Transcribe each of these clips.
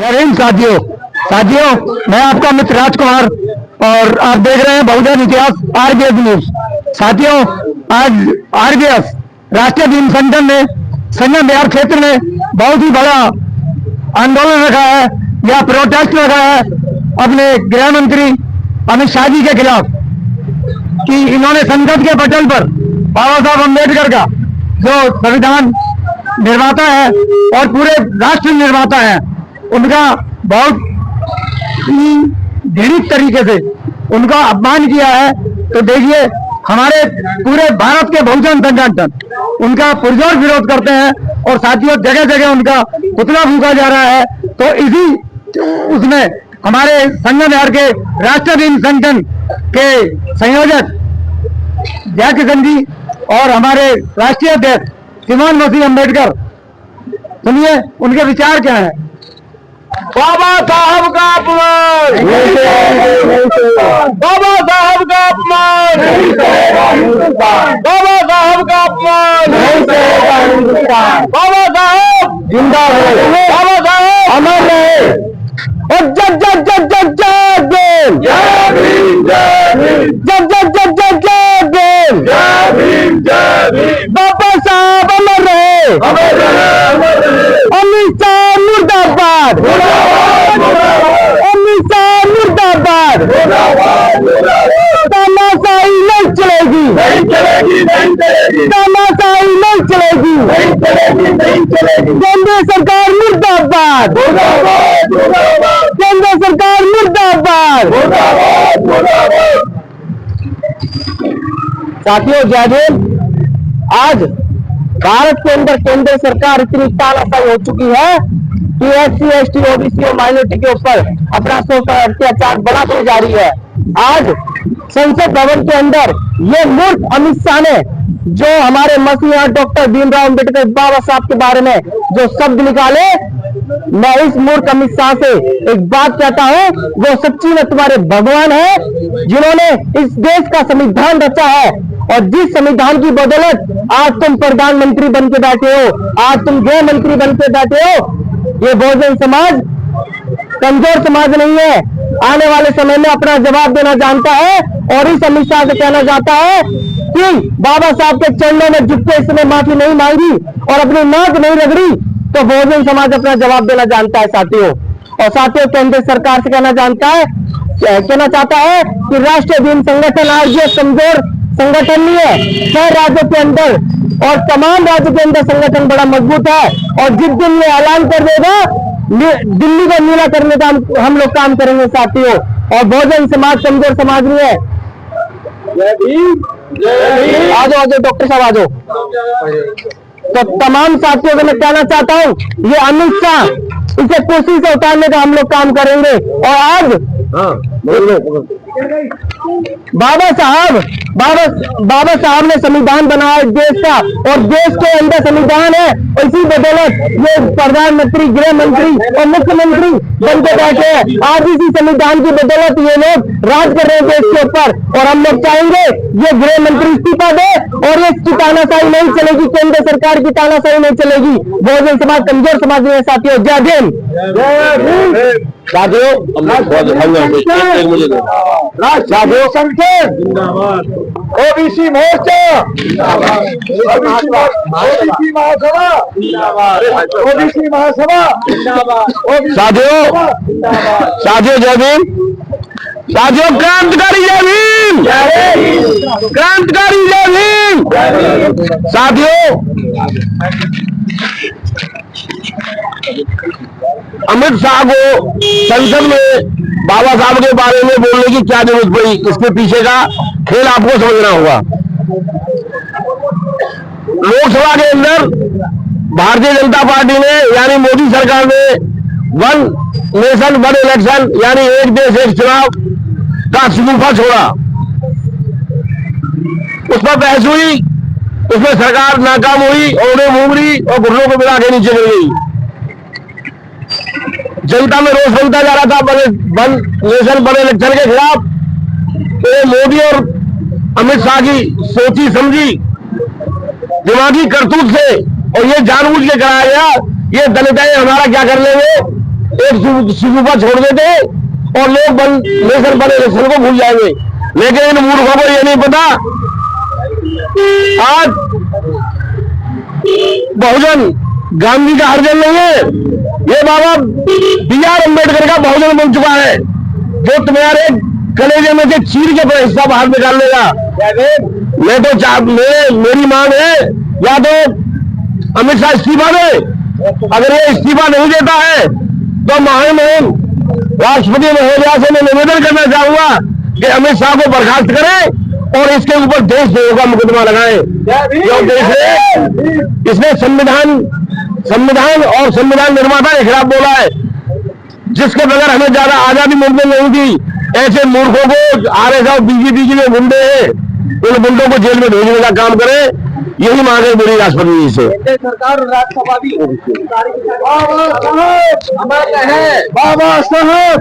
जय हिंद साथियों, मैं आपका मित्र राजकुमार और आप देख रहे हैं बहुजन इतिहास आरबीएस न्यूज। साथियों, आज आरबीएस राष्ट्रीय भीम संगठन ने संगम बिहार क्षेत्र में बहुत ही बड़ा आंदोलन रखा है या प्रोटेस्ट रखा है अपने गृह मंत्री अमित शाह जी के खिलाफ कि इन्होंने संसद के पटल पर बाबा साहब अम्बेडकर का जो संविधान निर्माता है और पूरे राष्ट्र निर्माता है उनका बहुत ही घृणित तरीके से उनका अपमान किया है। तो देखिए, हमारे पूरे भारत के बहुजन संगठन उनका पुरजोर विरोध करते हैं और साथियों जगह जगह उनका पुतला फूंका जा रहा है। तो इसी उसमें हमारे संगम बिहार के राष्ट्रीय भीम संगठन के संयोजक जय किशन जी और हमारे राष्ट्रीय अध्यक्ष श्रीमान मसीह अम्बेडकर, सुनिए उनके विचार क्या है। बाबा साहब का अपमान, बाबा साहब का अपमान, बाबा साहब का अपमान, बाबा साहब जिंदा रहे, बाबा साहब अमर रहे और जग जग जग जग जग भीम, जय भीम, जय भीम, जग जग जग जग जग भीम, जय भीम, जय भीम, बाबा साहब अमर रहे, अमर रहे, अमर रहे, अमित शाह मुर्दाबाद, अमित शाह मुर्दाबाद, तानाशाही नहीं चलेगी, नहीं चलेगी, नहीं चलेगी, तानाशाही नहीं चलेगी, नहीं चलेगी, नहीं चलेगी, केंद्र सरकार मुर्दाबाद, मुर्दाबाद, मुर्दाबाद, केंद्र सरकार मुर्दाबाद। मुर्दाबाद, मुर्दाबाद। साथियों जय भीम। आज भारत के अंदर केंद्र सरकार इतनी तानाशाही हो चुकी है कि एससी, एसटी, ओबीसी और माइनॉरिटी के ऊपर अपना अत्याचार बढ़ाती जा रही है। आज संसद भवन के अंदर ये मूर्ख अमित शाह ने जो हमारे मसीहा डॉक्टर भीमराव अम्बेडकर बाबा साहब के बारे में जो शब्द निकाले, मैं इस मूर्ख अमित शाह से एक बात कहता हूं, वो सच्ची में तुम्हारे भगवान है जिन्होंने इस देश का संविधान रचा है और जिस संविधान की बदौलत आज तुम प्रधानमंत्री बन के बैठे हो, आज तुम गृह मंत्री बन के बैठे हो। ये बहुजन समाज कमजोर समाज नहीं है, आने वाले समय में अपना जवाब देना जानता है और इस अमित शाह से कहना चाहता है कि बाबा साहब के चरणों में झुक के इसने माफी नहीं मांगी और अपनी नाक नहीं रगड़ी तो बहुजन समाज अपना जवाब देना जानता है साथियों। और साथियों केंद्र सरकार से कहना चाहता है कि राष्ट्रीय भीम संगठन आरबीएस कमजोर संगठन नहीं है, 6 राज्यों के अंदर और तमाम राज्यों के अंदर संगठन बड़ा मजबूत है और जिस दिन ये ऐलान कर देगा दिल्ली को नीला करने का हम लोग काम करेंगे साथियों। और बहुजन समाज कमजोर समाज नहीं है। आ जाओ डॉक्टर साहब आ जाओ। तो तमाम साथियों को मैं कहना चाहता हूँ, ये अमित शाह इसे कुर्सी से उतारने का हम लोग काम करेंगे। और आज बाबा साहब ने संविधान बनाया देश का और देश के अंदर संविधान है और इसी बदौलत ये प्रधानमंत्री, गृह मंत्री और मुख्यमंत्री बनके बैठे हैं। आज इसी संविधान की बदौलत ये लोग राज कर रहे हैं देश के ऊपर और हम लोग चाहेंगे ये गृह मंत्री इस्तीफा दे और इसकी तानाशाही नहीं चलेगी, केंद्र सरकार की तानाशाही नहीं चलेगी। बहुजन समाज कमजोर समाज में साथियों जय भीम। साथियों संगठन ओबीसी मोर्चा, ओबीसी महासभा, ओबीसी महासभा, साथियों जय भीम। साथियों क्रांतिकारी जय भीम, क्रांतिकारी जय भीम। साथियों अमित शाह को संसद में बाबा साहब के बारे में बोलने की क्या जरूरत पड़ी, इसके पीछे का खेल आपको समझना होगा। लोकसभा के अंदर भारतीय जनता पार्टी ने यानी मोदी सरकार ने वन नेशन वन इलेक्शन यानी एक देश एक चुनाव का शगुफा छोड़ा। उस पर बहस हुई, उसमें सरकार नाकाम हुई और उन्हें मुंगरी और घुटनों को मिला के नीचे गिर गई। जनता में रोष बनता जा रहा था वन नेशन वन इलेक्शन के खिलाफ। तो मोदी और अमित शाह की सोची समझी दिमागी करतूत से और ये जानबूझ के कराया गया, ये दलित है हमारा क्या कर लेंगे, एक शिगुफा छोड़ देते और लोग नेशनल बड़े इलेक्शन को भूल जाएंगे। लेकिन इन मूर्खों को ये नहीं पता आज बहुजन गांधी का हरजन नहीं है, ये बाबा B.R. अम्बेडकर का बहुजन बन चुका है, जो तुम्हारे कलेजे में से चीर के अपना हिस्सा बाहर निकाल लेगा। मैं तो मेरी मांग है या तो अमित शाह इस्तीफा दे, अगर ये इस्तीफा नहीं देता है तो महामहिम राष्ट्रपति महोदया से मैं निवेदन करना चाहूंगा कि अमित शाह को बर्खास्त करें और इसके ऊपर देशद्रोह का मुकदमा लगाएं। इसने संविधान और संविधान निर्माता के खिलाफ बोला है, जिसके बगैर हमें ज्यादा आजादी मुमकिन नहीं थी। ऐसे मूर्खों को RSS और बीजेपी के बीजेपी हैं, इन गुंडों को जेल में भेजने का काम करे, यही मांग है मेरी राष्ट्रपति जी से। सरकार और राज्यसभा भी बाबा साहब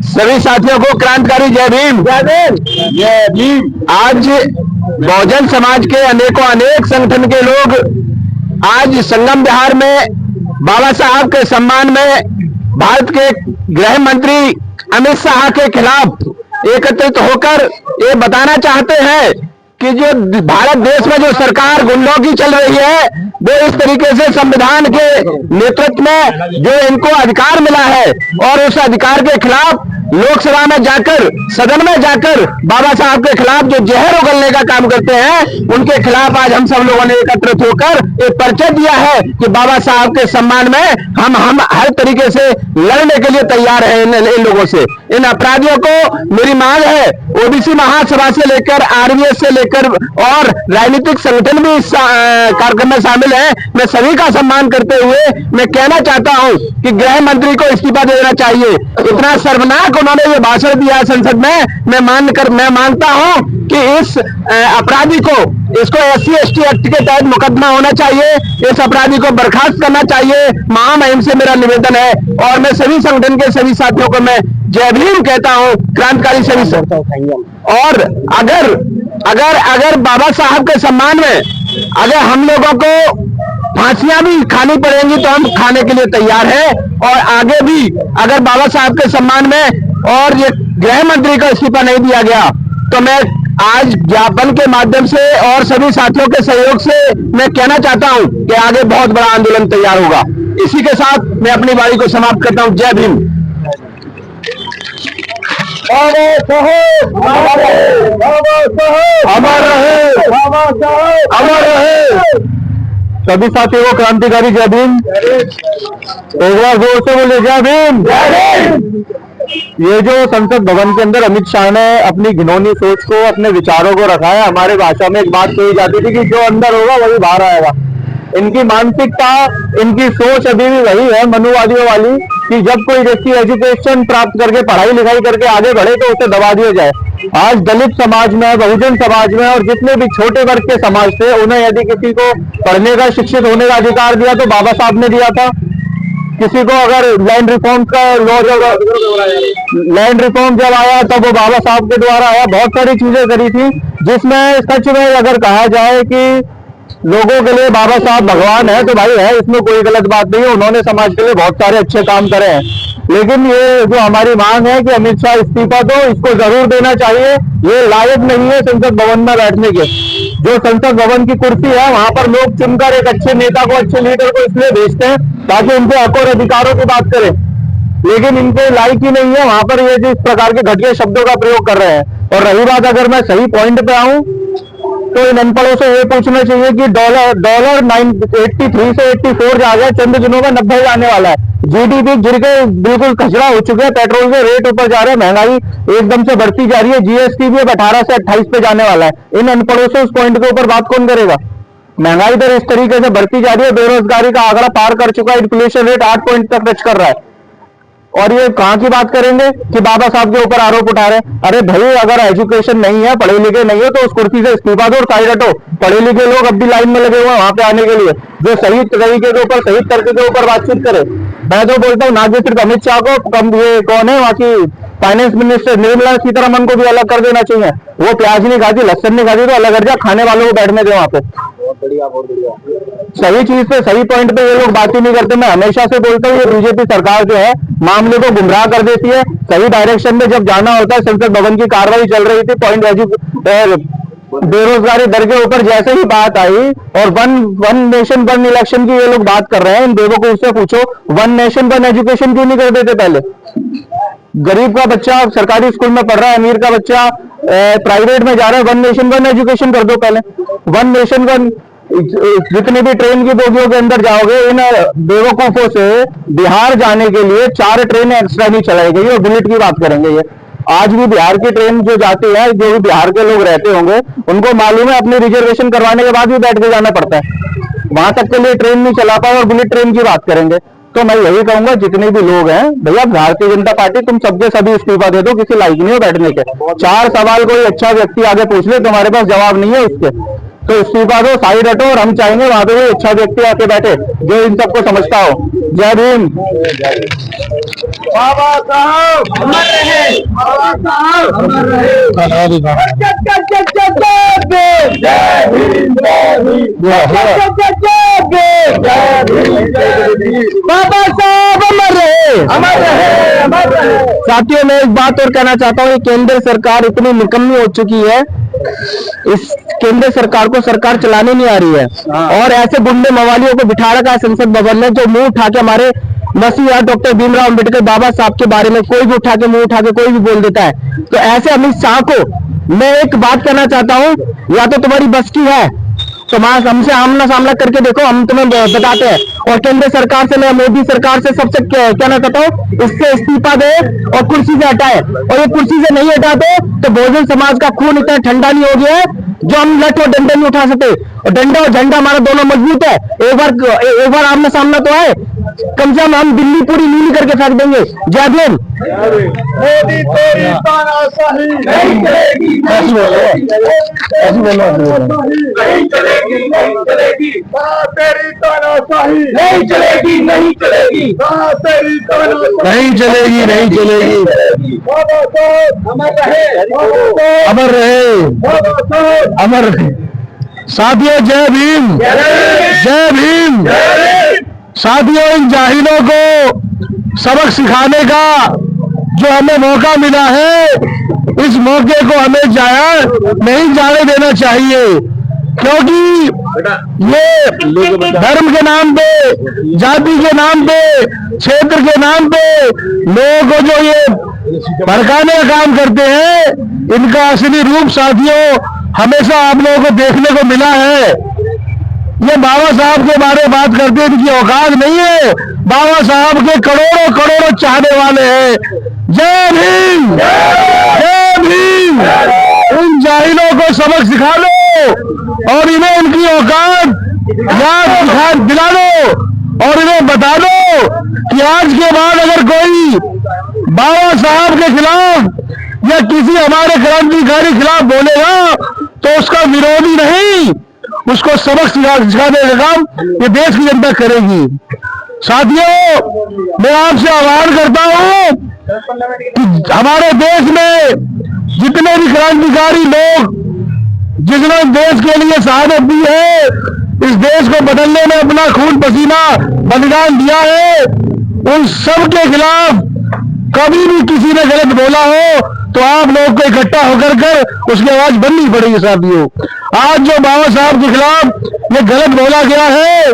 सभी साथियों को क्रांतिकारी जय भीम। जय भीम। आज बहुजन समाज के अनेक संगठन के लोग आज संगम बिहार में बाबा साहब के सम्मान में भारत के गृह मंत्री अमित शाह के खिलाफ एकत्रित होकर ये बताना चाहते हैं कि जो भारत देश में जो सरकार गुंडों की चल रही है, वो इस तरीके से संविधान के नेतृत्व में जो इनको अधिकार मिला है और उस अधिकार के खिलाफ लोकसभा में जाकर, सदन में जाकर बाबा साहब के खिलाफ जो जहर उगलने का काम करते हैं, उनके खिलाफ आज हम सब लोगों ने एकत्रित होकर एक पर्चा दिया है कि बाबा साहब के सम्मान में हम हर तरीके से लड़ने के लिए तैयार हैं इन लोगों से। इन अपराधियों को मेरी मांग है, ओबीसी महासभा से लेकर RVS से लेकर और राजनीतिक संगठन भी इस कार्यक्रम में शामिल है, मैं सभी का सम्मान करते हुए मैं कहना चाहता हूं कि गृह मंत्री को इस्तीफा देना चाहिए। इतना सर्वनाक उन्होंने ये भाषण दिया है संसद में, मैं मानता हूं कि इस अपराधी को, इसको SC/ST एक्ट के तहत मुकदमा होना चाहिए, इस अपराधी को बर्खास्त करना चाहिए। महामहिम से मेरा निवेदन है और मैं सभी संगठन के सभी साथियों को मैं जय भीम कहता हूं, क्रांतिकारी सभी। और अगर बाबा साहब के सम्मान में अगर हम लोगों को फांसियां भी खानी पड़ेंगी तो हम खाने के लिए तैयार हैं। और आगे भी अगर बाबा साहब के सम्मान में और ये गृह मंत्री को इस्तीफा नहीं दिया गया तो मैं आज ज्ञापन के माध्यम से और सभी साथियों के सहयोग से मैं कहना चाहता हूं कि आगे बहुत बड़ा आंदोलन तैयार होगा। इसी के साथ मैं अपनी वाणी को समाप्त करता हूं। जय भीम। सभी साथियों को क्रांतिकारी जय भीम। एक बार जोर से बोले जय भीम। ये जो संसद भवन के अंदर अमित शाह ने अपनी घिनौनी सोच को, अपने विचारों को रखा है, हमारे भाषा में एक बात कही जाती थी कि जो अंदर होगा वही बाहर आएगा। इनकी मानसिकता, इनकी सोच अभी भी वही है मनुवादियों वाली कि जब कोई व्यक्ति एजुकेशन प्राप्त करके, पढ़ाई लिखाई करके आगे बढ़े तो उसे दबा दिया जाए। आज दलित समाज में, बहुजन समाज में और जितने भी छोटे वर्ग के समाज थे, उन्हें यदि किसी को पढ़ने का, शिक्षित होने का अधिकार दिया तो बाबा साहब ने दिया था। किसी को अगर लैंड रिफॉर्म का लैंड रिफॉर्म जब आया तब वो बाबा साहब के द्वारा आया। बहुत सारी चीजें करी थी जिसमें सच में अगर कहा जाए कि लोगों के लिए बाबा साहब भगवान है तो भाई है, इसमें कोई गलत बात नहीं है। उन्होंने समाज के लिए बहुत सारे अच्छे काम करे हैं। लेकिन ये जो हमारी मांग है कि अमित शाह इस्तीफा दो, इसको जरूर देना चाहिए। ये लायक नहीं है संसद भवन में बैठने के। जो संसद भवन की कुर्सी है वहां पर लोग चुनकर एक अच्छे नेता को, अच्छे लीडर को इसलिए भेजते हैं ताकि उनके हक और अधिकारों की बात करें, लेकिन इनके लायक ही नहीं है। वहां पर ये जिस प्रकार के घटिया शब्दों का प्रयोग कर रहे हैं। और रही बात, अगर मैं सही पॉइंट पे आऊं तो इन अनपढ़ों से ये पूछना चाहिए कि डॉलर 83 से 84 जा गया, चंद दिनों में 90 जाने वाला है। GDP गिर के बिल्कुल खचरा हो चुके हैं, पेट्रोल के रेट ऊपर जा रहे हैं, महंगाई एकदम से बढ़ती जा रही है, GST भी 18 से 28 पे जाने वाला है। इन अनपढ़ों से उस पॉइंट के ऊपर बात कौन करेगा? महंगाई दर इस तरीके से बढ़ती जा रही है, बेरोजगारी का आंकड़ा पार कर चुका है, इन्फ्लेशन रेट 8 पॉइंट तक टच कर रहा है। और ये कहां की बात करेंगे कि बाबा साहब के ऊपर आरोप उठा रहे हैं। अरे भाई, अगर एजुकेशन नहीं है, पढ़े लिखे नहीं है तो उस कुर्सी से इस्तीफा दो और साइड हटो। पढ़े लिखे लोग अब भी लाइन में लगे हुए हैं वहां पे आने के लिए, जो सही तरीके के ऊपर, सही तर्क के ऊपर बातचीत करे। मैं तो बोलता हूँ ना कि सिर्फ अमित शाह को, ये कौन है वहां की फाइनेंस मिनिस्टर निर्मला सीतारमण को भी अलग कर देना चाहिए। वो प्याज नहीं खाती, लहसुन नहीं खाती तो अलग कर जा, खाने वालों को बैठने दे वहां पे। बढ़िया, बहुत बढ़िया। सही चीज पे सही पॉइंट पे ये लोग बात ही नहीं करते। मैं हमेशा से बोलता हूँ ये बीजेपी सरकार जो है मामले को गुमराह कर देती है। सही डायरेक्शन में जब जाना होता है, संसद भवन की कार्रवाई चल रही थी, बेरोजगारी दर के ऊपर जैसे ही बात आई और वन नेशन वन इलेक्शन की ये लोग बात कर रहे हैं, इन बेवकूफ से पूछो वन नेशन वन एजुकेशन क्यों नहीं कर देते पहले? गरीब का बच्चा सरकारी स्कूल में पढ़ रहा है, अमीर का बच्चा प्राइवेट में जा रहा है, वन नेशन वन एजुकेशन कर दो पहले। वन नेशन वन, जितने भी ट्रेन की बोगियों के अंदर जाओगे, इन बेवकूफों से बिहार जाने के लिए 4 ट्रेनें एक्स्ट्रा नहीं चलाई गई और बुलेट की बात करेंगे ये। आज भी बिहार की ट्रेन जो जाती है, जो भी बिहार के लोग रहते होंगे उनको मालूम है अपनी रिजर्वेशन करवाने के बाद भी बैठ के जाना पड़ता है, वहां तक के लिए ट्रेन नहीं चला पाए और बुलेट ट्रेन की बात करेंगे। तो मैं यही कहूंगा जितने भी लोग हैं, भैया भारतीय जनता पार्टी तुम सबके सभी इस्तीफा दे दो, किसी लायक नहीं हो बैठने के। 4 सवाल कोई अच्छा व्यक्ति आगे पूछ ले, तुम्हारे पास जवाब नहीं है इसके, तो इस्तीफा दो, साइड हटो और हम चाहेंगे वहां पे कोई अच्छा व्यक्ति आके बैठे जो इन सबको समझता हो। जय भीम। बाबा साहब अमर रहे, बाबा साहब अमर रहे। जय भीम, जय भीम, बाबा साहब अमर रहे, अमर रहे, अमर रहे। साथियों मैं एक बात और कहना चाहता हूँ, केंद्र सरकार इतनी निकम्मी हो चुकी है, इस केंद्र सरकार को सरकार चलाने नहीं आ रही है और ऐसे गुंडे मवालियों को बिठा रखा है संसद भवन में जो मुंह उठा के हमारे मसीहा डॉक्टर भीमराव अंबेडकर बाबा साहब के बारे में कोई भी उठा के मुंह उठा के कोई भी बोल देता है। तो ऐसे अमित शाह को मैं एक बात कहना चाहता हूँ, या तो तुम्हारी बस की है तो हमसे आमना सामना करके देखो, हम तुम्हें बताते हैं। और केंद्र सरकार से, मैं मोदी सरकार से सबसे कहना चाहता हूँ, इससे इस्तीफा दे और कुर्सी से हटाए। और ये कुर्सी से नहीं हटाते तो बहुजन समाज का खून इतना ठंडा नहीं हो गया है जो हम लठ और डंडा नहीं उठा सकते, और डंडा और झंडा हमारा दोनों मजबूत है। एक बार आमना सामना तो है, कम से कम हम दिल्ली पूरी नीली करके फेंक देंगे। जय भीम। मोदी तेरी तानाशाही नहीं चलेगी, नहीं चलेगी, नहीं चलेगी। तेरी तानाशाही नहीं चलेगी, नहीं चलेगी। तेरी तानाशाही नहीं चलेगी, नहीं चलेगी। बाबा साहब अमर रहे, अमर रहे, बाबा साहब अमर रहे। साथियों जय भीम, जय भीम। साथियों इन जाहिलों को सबक सिखाने का जो हमें मौका मिला है, इस मौके को हमें जाया नहीं जाने देना चाहिए, क्योंकि ये धर्म के नाम पे, जाति के नाम पे, क्षेत्र के नाम पे लोगों को जो ये भड़काने का काम करते हैं, इनका असली रूप साथियों हमेशा आप लोगों को देखने को मिला है। ये बाबा साहब के बारे में बात करते हैं, इनकी औकात नहीं है। बाबा साहब के करोड़ों करोड़ों चाहने वाले हैं। जय भीम, जय भीम। इन जाहिलों को सबक सिखा लो और इन्हें इनकी औकात याद दिला दो और इन्हें बता दो कि आज के बाद अगर कोई बाबा साहब के खिलाफ या किसी हमारे क्रांतिकारी खिलाफ बोलेगा तो उसका विरोधी नहीं, उसको सबक सिखाने का काम ये देश की जनता करेगी। साथियों मैं आपसे आह्वान करता हूं कि हमारे देश में जितने भी क्रांतिकारी लोग जिन्होंने देश के लिए शहादत दी है, इस देश को बदलने में अपना खून पसीना बलिदान दिया है, उन सब के खिलाफ कभी भी किसी ने गलत बोला हो तो आप लोग को इकट्ठा होकर कर उसकी आवाज बननी पड़ेगी। साथियों आज जो बाबा साहब के खिलाफ ये गलत बोला गया है,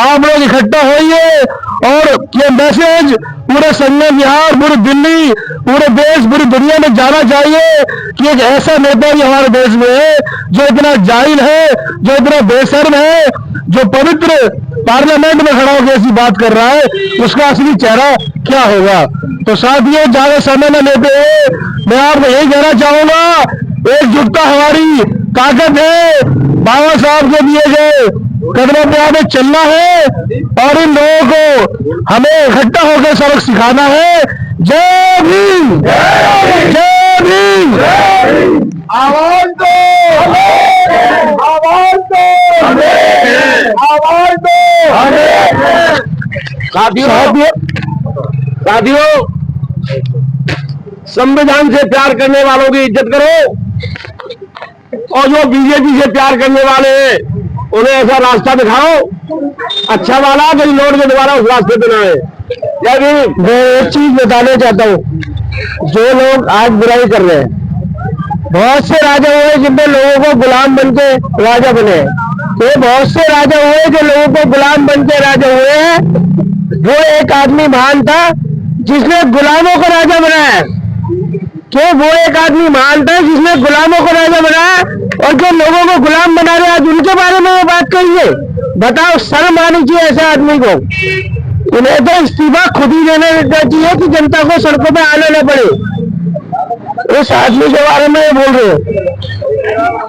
आप लोग इकट्ठा होइए और ये मैसेज पूरे संगम बिहार, पूरी दिल्ली, पूरे देश, पूरी दुनिया में जाना चाहिए कि एक ऐसा नेता भी हमारे देश में है जो इतना जाहिल है, जो इतना बेशर्म है, जो पवित्र पार्लियामेंट में खड़ा होकर ऐसी बात कर रहा है, उसका असली चेहरा क्या होगा। तो साथियों ज्यादा समय न लेते हुए मैं आपको यही कहना चाहूंगा, एकजुटता हमारी ताकत है। बाबा साहब के दिए गए कदमों पे हमें चलना है और इन लोगों को हमें इकट्ठा होकर सबक सिखाना है। जय भीम, जय भीम। आवाज दो, आवाज दो, आवाज दो। साथियों संविधान से प्यार करने वालों की इज्जत करो और जो बीजेपी से प्यार करने वाले हैं उन्हें ऐसा रास्ता दिखाओ अच्छा वाला कि लौट के दोबारा उस रास्ते पे ना आए। मैं एक चीज बताना चाहता हूँ, जो लोग आज बुराई कर रहे हैं, बहुत से राजा हुए जिनने लोगों को गुलाम बन के राजा बने, तो बहुत से राजा हुए जो लोगों को गुलाम बन के राजा हुए हैं। वो एक आदमी महान था जिसने गुलामों को राजा बनाया, तो वो एक आदमी महान था जिसने गुलामों को राजा बनाया, और जो लोगों को गुलाम बना रहे आज उनके बारे में वो बात करिए। बताओ, शर्म आनी चाहिए ऐसे आदमी को। इन्हें तो इस्तीफा खुद ही देना चाहिए कि जनता को सड़कों पे आना न पड़े। इस आदमी के बारे में बोल रहे हो।